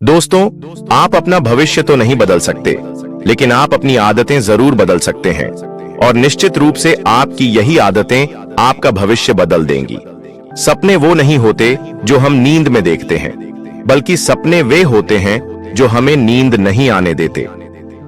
दोस्तों, आप अपना भविष्य तो नहीं बदल सकते, लेकिन आप अपनी आदतें जरूर बदल सकते हैं और निश्चित रूप से आपकी यही आदतें आपका भविष्य बदल देंगी। सपने वो नहीं होते जो हम नींद में देखते हैं, बल्कि सपने वे होते हैं जो हमें नींद नहीं आने देते।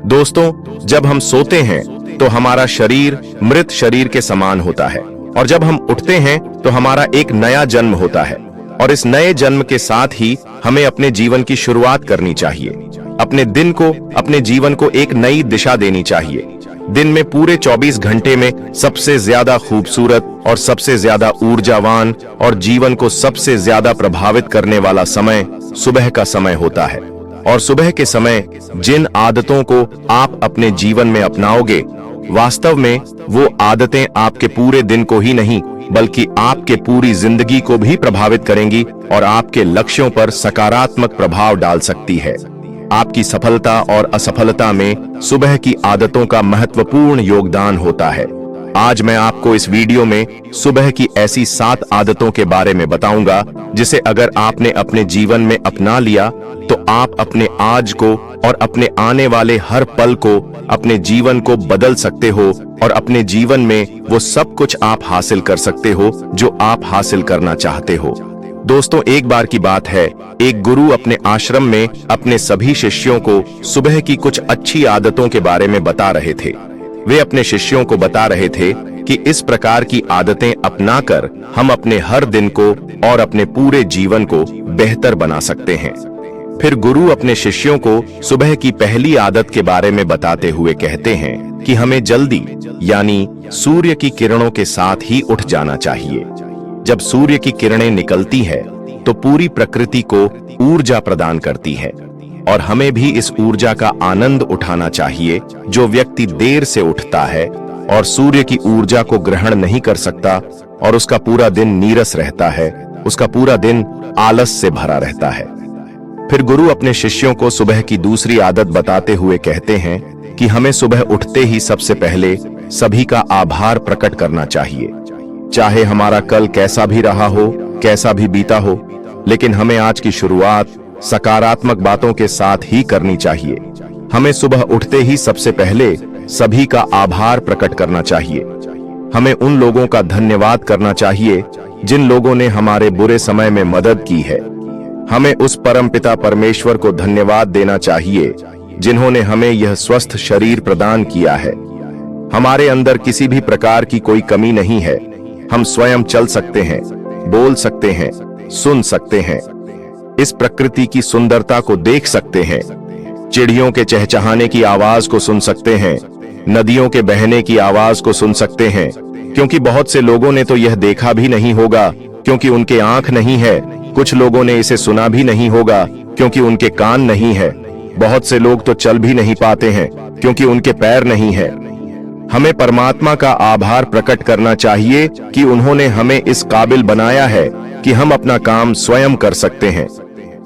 दोस्तों, जब हम सोते हैं तो हमारा शरीर मृत शरीर के समान होता है और जब हम उठते हैं तो हमारा एक नया जन्म होता है और इस नए जन्म के साथ ही हमें अपने जीवन की शुरुआत करनी चाहिए। अपने दिन को, अपने जीवन को एक नई दिशा देनी चाहिए। दिन में पूरे 24 घंटे में सबसे ज्यादा खूबसूरत और सबसे ज्यादा ऊर्जावान और जीवन को सबसे ज्यादा प्रभावित करने वाला समय सुबह का समय होता है। और सुबह के समय जिन आदतों को आप अपने जीवन में अपनाओगे, वास्तव में वो आदतें आपके पूरे दिन को ही नहीं बल्कि आपके पूरी जिंदगी को भी प्रभावित करेंगी और आपके लक्ष्यों पर सकारात्मक प्रभाव डाल सकती है। आपकी सफलता और असफलता में सुबह की आदतों का महत्वपूर्ण योगदान होता है। आज मैं आपको इस वीडियो में सुबह की ऐसी 7 आदतों के बारे में बताऊंगा जिसे अगर आपने अपने जीवन में अपना लिया तो आप अपने आज को और अपने आने वाले हर पल को, अपने जीवन को बदल सकते हो और अपने जीवन में वो सब कुछ आप हासिल कर सकते हो जो आप हासिल करना चाहते हो। दोस्तों, एक बार की बात है, एक गुरु अपने आश्रम में अपने सभी शिष्यों को सुबह की कुछ अच्छी आदतों के बारे में बता रहे थे। वे अपने शिष्यों को बता रहे थे कि इस प्रकार की आदतें अपनाकर हम अपने हर दिन को और अपने पूरे जीवन को बेहतर बना सकते हैं। फिर गुरु अपने शिष्यों को सुबह की पहली आदत के बारे में बताते हुए कहते हैं कि हमें जल्दी यानी सूर्य की किरणों के साथ ही उठ जाना चाहिए। जब सूर्य की किरणें निकलती है तो पूरी प्रकृति को ऊर्जा प्रदान करती है और हमें भी इस ऊर्जा का आनंद उठाना चाहिए। जो व्यक्ति देर से उठता है और सूर्य की ऊर्जा को ग्रहण नहीं कर सकता और उसका पूरा दिन नीरस रहता है, उसका पूरा दिन आलस से भरा रहता है। फिर गुरु अपने शिष्यों को सुबह की दूसरी आदत बताते हुए कहते हैं कि हमें सुबह उठते ही सबसे पहले सभी का आभार प्रकट करना चाहिए। चाहे हमारा कल कैसा भी रहा हो, कैसा भी बीता हो, लेकिन हमें आज की शुरुआत सकारात्मक बातों के साथ ही करनी चाहिए। हमें सुबह उठते ही सबसे पहले सभी का आभार प्रकट करना चाहिए। हमें उन लोगों का धन्यवाद करना चाहिए जिन लोगों ने हमारे बुरे समय में मदद की है। हमें उस परमपिता परमेश्वर को धन्यवाद देना चाहिए जिन्होंने हमें यह स्वस्थ शरीर प्रदान किया है। हमारे अंदर किसी भी प्रकार की कोई कमी नहीं है। हम स्वयं चल सकते हैं, बोल सकते हैं, सुन सकते हैं, इस प्रकृति की सुंदरता को देख सकते हैं, चिड़ियों के चहचहाने की आवाज को सुन सकते हैं, नदियों के बहने की आवाज को सुन सकते हैं। क्योंकि बहुत से लोगों ने तो यह देखा भी नहीं होगा क्योंकि उनके आंख नहीं है। कुछ लोगों ने इसे सुना भी नहीं होगा क्योंकि उनके कान नहीं है। बहुत से लोग तो चल भी नहीं पाते हैं क्योंकि उनके पैर नहीं है। हमें परमात्मा का आभार प्रकट करना चाहिए कि उन्होंने हमें इस काबिल बनाया है कि हम अपना काम स्वयं कर सकते हैं।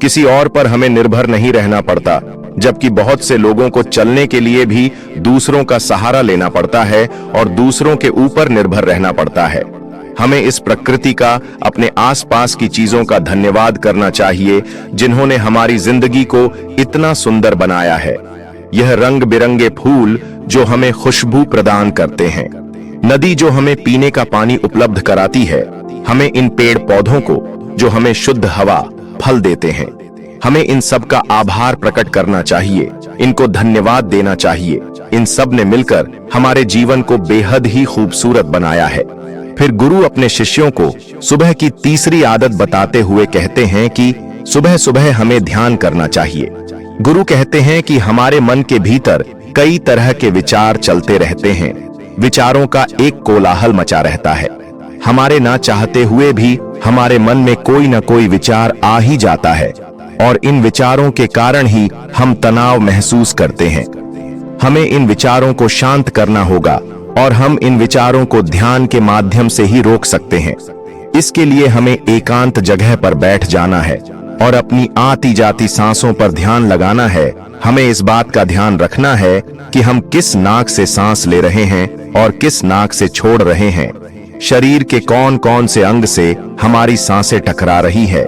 किसी और पर हमें निर्भर नहीं रहना पड़ता, जबकि बहुत से लोगों को चलने के लिए भी दूसरों का सहारा लेना पड़ता है और दूसरों के ऊपर निर्भर रहना पड़ता है। हमें इस प्रकृति का, अपने आसपास की चीजों का धन्यवाद करना चाहिए जिन्होंने हमारी जिंदगी को इतना सुंदर बनाया है। यह रंग बिरंगे फूल जो हमें खुशबू प्रदान करते हैं, नदी जो हमें पीने का पानी उपलब्ध कराती है, हमें इन पेड़ पौधों को जो हमें शुद्ध हवा, फल देते हैं, हमें इन सब का आभार प्रकट करना चाहिए, इनको धन्यवाद देना चाहिए। इन सब ने मिलकर हमारे जीवन को बेहद ही खूबसूरत बनाया है। फिर गुरु अपने शिष्यों को सुबह की तीसरी आदत बताते हुए कहते हैं कि सुबह सुबह हमें ध्यान करना चाहिए। गुरु कहते हैं कि हमारे मन के भीतर कई तरह के विचार चलते रहते हैं। विचारों का एक कोलाहल मचा रहता है। हमारे ना चाहते हुए भी हमारे मन में कोई ना कोई विचार आ ही जाता है और इन विचारों के कारण ही हम तनाव महसूस करते हैं। हमें इन विचारों को शांत करना होगा और हम इन विचारों को ध्यान के माध्यम से ही रोक सकते हैं। इसके लिए हमें एकांत जगह पर बैठ जाना है और अपनी आती जाती सांसों पर ध्यान लगाना है। हमें इस बात का ध्यान रखना है कि हम किस नाक से सांस ले रहे हैं और किस नाक से छोड़ रहे हैं। शरीर के कौन कौन से अंग से हमारी सांसें टकरा रही है,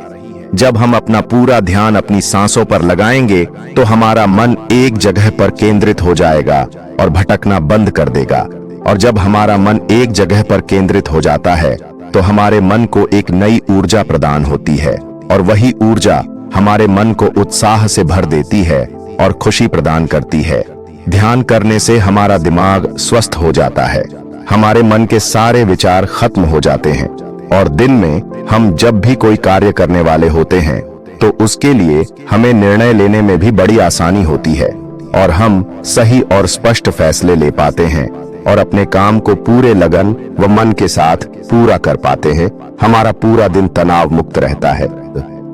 जब हम अपना पूरा ध्यान अपनी सांसों पर लगाएंगे तो हमारा मन एक जगह पर केंद्रित हो जाएगा और भटकना बंद कर देगा। और जब हमारा मन एक जगह पर केंद्रित हो जाता है तो हमारे मन को एक नई ऊर्जा प्रदान होती है, और वही ऊर्जा हमारे मन को उत्साह से भर देती है और खुशी प्रदान करती है। ध्यान करने से हमारा दिमाग स्वस्थ हो जाता है, हमारे मन के सारे विचार खत्म हो जाते हैं, और दिन में हम जब भी कोई कार्य करने वाले होते हैं तो उसके लिए हमें निर्णय लेने में भी बड़ी आसानी होती है, और हम सही और स्पष्ट फैसले ले पाते हैं और अपने काम को पूरे लगन व मन के साथ पूरा कर पाते हैं। हमारा पूरा दिन तनाव मुक्त रहता है।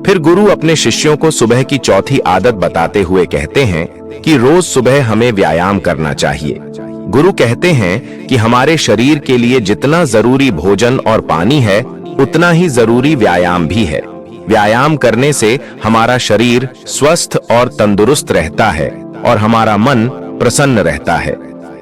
फिर गुरु अपने शिष्यों को सुबह की चौथी आदत बताते हुए कहते हैं कि रोज सुबह हमें व्यायाम करना चाहिए। गुरु कहते हैं कि हमारे शरीर के लिए जितना जरूरी भोजन और पानी है उतना ही जरूरी व्यायाम भी है। व्यायाम करने से हमारा शरीर स्वस्थ और तंदुरुस्त रहता है और हमारा मन प्रसन्न रहता है।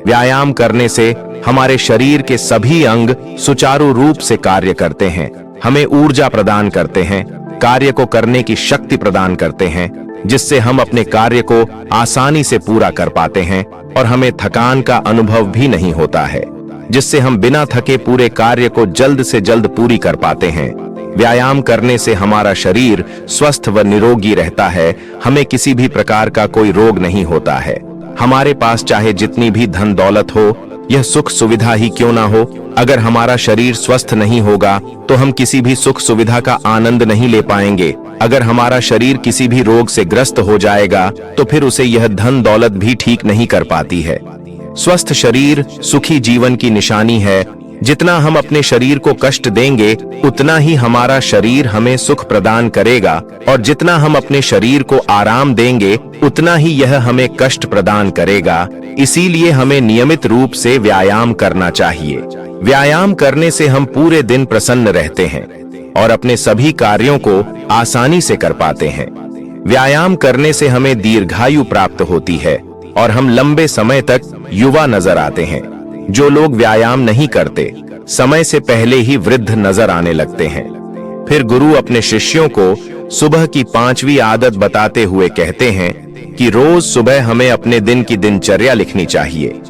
व्यायाम करने से हमारे शरीर के सभी अंग सुचारू रूप से कार्य करते हैं, हमें ऊर्जा प्रदान करते हैं, कार्य को करने की शक्ति प्रदान करते हैं, जिससे हम अपने कार्य को आसानी से पूरा कर पाते हैं और हमें थकान का अनुभव भी नहीं होता है, जिससे हम बिना थके पूरे कार्य को जल्द से जल्द पूरी कर पाते हैं। व्यायाम करने से हमारा शरीर स्वस्थ व निरोगी रहता है, हमें किसी भी प्रकार का कोई रोग नहीं होता है। हमारे पास चाहे जितनी भी धन दौलत हो, यह सुख सुविधा ही क्यों ना हो, अगर हमारा शरीर स्वस्थ नहीं होगा तो हम किसी भी सुख सुविधा का आनंद नहीं ले पाएंगे। अगर हमारा शरीर किसी भी रोग से ग्रस्त हो जाएगा तो फिर उसे यह धन दौलत भी ठीक नहीं कर पाती है। स्वस्थ शरीर सुखी जीवन की निशानी है। जितना हम अपने शरीर को कष्ट देंगे उतना ही हमारा शरीर हमें सुख प्रदान करेगा, और जितना हम अपने शरीर को आराम देंगे उतना ही यह हमें कष्ट प्रदान करेगा। इसीलिए हमें नियमित रूप से व्यायाम करना चाहिए। व्यायाम करने से हम पूरे दिन प्रसन्न रहते हैं और अपने सभी कार्यों को आसानी से कर पाते हैं। व्यायाम करने से हमें दीर्घायु प्राप्त होती है और हम लंबे समय तक युवा नजर आते हैं। जो लोग व्यायाम नहीं करते समय से पहले ही वृद्ध नजर आने लगते हैं। फिर गुरु अपने शिष्यों को सुबह की 5वीं आदत बताते हुए कहते हैं कि रोज सुबह हमें अपने दिन की दिनचर्या लिखनी चाहिए।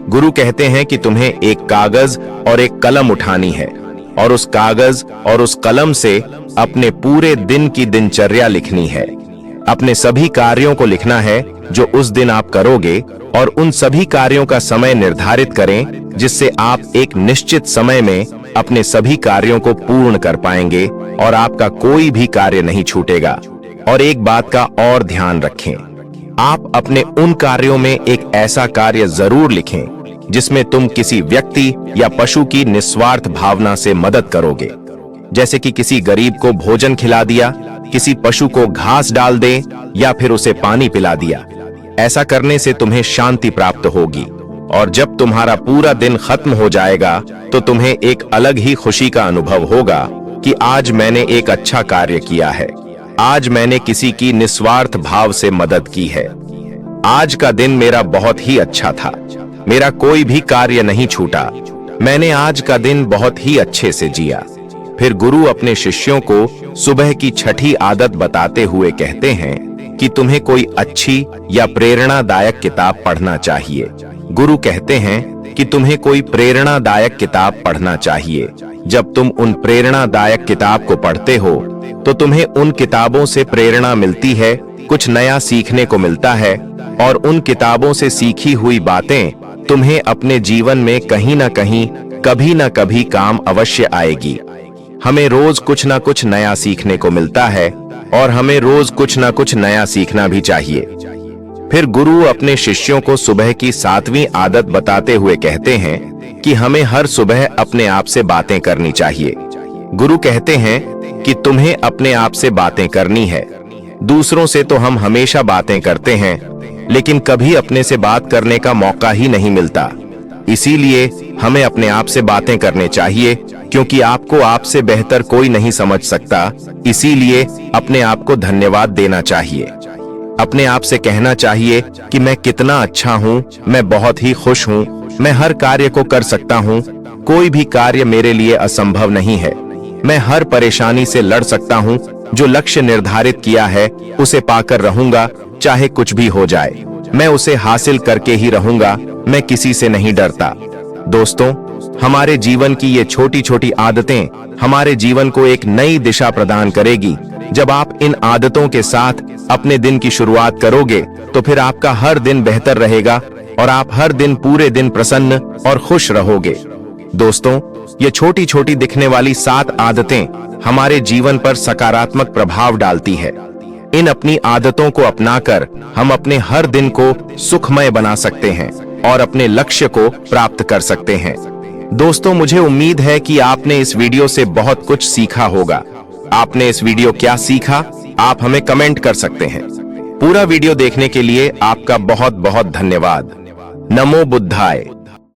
गुरु कहते हैं कि तुम्हें एक कागज और एक कलम उठानी है और उस कागज और उस कलम से अपने पूरे दिन की दिनचर्या लिखनी है। अपने सभी कार्यों को लिखना है जो उस दिन आप करोगे, और उन सभी कार्यों का समय निर्धारित करें जिससे आप एक निश्चित समय में अपने सभी कार्यों को पूर्ण कर पाएंगे और आपका कोई भी कार्य नहीं छूटेगा। और एक बात का और ध्यान रखें, आप अपने उन कार्यों में एक ऐसा कार्य जरूर लिखें जिसमें तुम किसी व्यक्ति या पशु की निस्वार्थ भावना से मदद करोगे, जैसे कि किसी गरीब को भोजन खिला दिया, किसी पशु को घास डाल दे या फिर उसे पानी पिला दिया। ऐसा करने से तुम्हें शांति प्राप्त होगी, और जब तुम्हारा पूरा दिन खत्म हो जाएगा तो तुम्हें एक अलग ही खुशी का अनुभव होगा कि आज मैंने एक अच्छा कार्य किया है, आज मैंने किसी की निस्वार्थ भाव से मदद की है, आज का दिन मेरा बहुत ही अच्छा था, मेरा कोई भी कार्य नहीं छूटा, मैंने आज का दिन बहुत ही अच्छे से जिया। फिर गुरु अपने शिष्यों को सुबह की 6ठी आदत बताते हुए कहते हैं कि तुम्हें कोई अच्छी या प्रेरणादायक किताब पढ़ना चाहिए। गुरु कहते हैं कि तुम्हें कोई प्रेरणादायक किताब पढ़ना चाहिए। जब तुम उन प्रेरणादायक किताब को पढ़ते हो तो तुम्हें उन किताबों से प्रेरणा मिलती है, कुछ नया सीखने को मिलता है, और उन किताबों से सीखी हुई बातें तुम्हें अपने जीवन में कहीं ना कहीं कभी ना कभी काम अवश्य आएगी। हमें रोज कुछ ना कुछ नया सीखने को मिलता है और हमें रोज कुछ ना कुछ नया सीखना भी चाहिए। फिर गुरु अपने शिष्यों को सुबह की 7वीं आदत बताते हुए कहते हैं कि हमें हर सुबह अपने आप से बातें करनी चाहिए। गुरु कहते हैं कि तुम्हें अपने आप से बातें करनी है। दूसरों से तो हम हमेशा बातें करते हैं, लेकिन कभी अपने से बात करने का मौका ही नहीं मिलता। इसीलिए हमें अपने आप से बातें करने चाहिए, क्योंकि आपको आपसे बेहतर कोई नहीं समझ सकता। इसीलिए अपने आप को धन्यवाद देना चाहिए। अपने आप से कहना चाहिए कि मैं कितना अच्छा हूँ, मैं बहुत ही खुश हूँ, मैं हर कार्य को कर सकता हूँ, कोई भी कार्य मेरे लिए असंभव नहीं है, मैं हर परेशानी से लड़ सकता हूँ, जो लक्ष्य निर्धारित किया है उसे पाकर रहूंगा, चाहे कुछ भी हो जाए। मैं उसे हासिल करके ही रहूंगा, मैं किसी से नहीं डरता। दोस्तों, हमारे जीवन की ये छोटी छोटी आदतें हमारे जीवन को एक नई दिशा प्रदान करेगी। जब आप इन आदतों के साथ अपने दिन की शुरुआत करोगे तो फिर आपका हर दिन बेहतर रहेगा और आप हर दिन पूरे दिन प्रसन्न और खुश रहोगे। दोस्तों, ये छोटी छोटी दिखने वाली 7 आदतें हमारे जीवन पर सकारात्मक प्रभाव डालती है। इन अपनी आदतों को अपनाकर हम अपने हर दिन को सुखमय बना सकते हैं और अपने लक्ष्य को प्राप्त कर सकते हैं। दोस्तों, मुझे उम्मीद है कि आपने इस वीडियो से बहुत कुछ सीखा होगा। आपने इस वीडियो क्या सीखा, आप हमें कमेंट कर सकते हैं। पूरा वीडियो देखने के लिए आपका बहुत बहुत धन्यवाद। नमो बुद्धाय।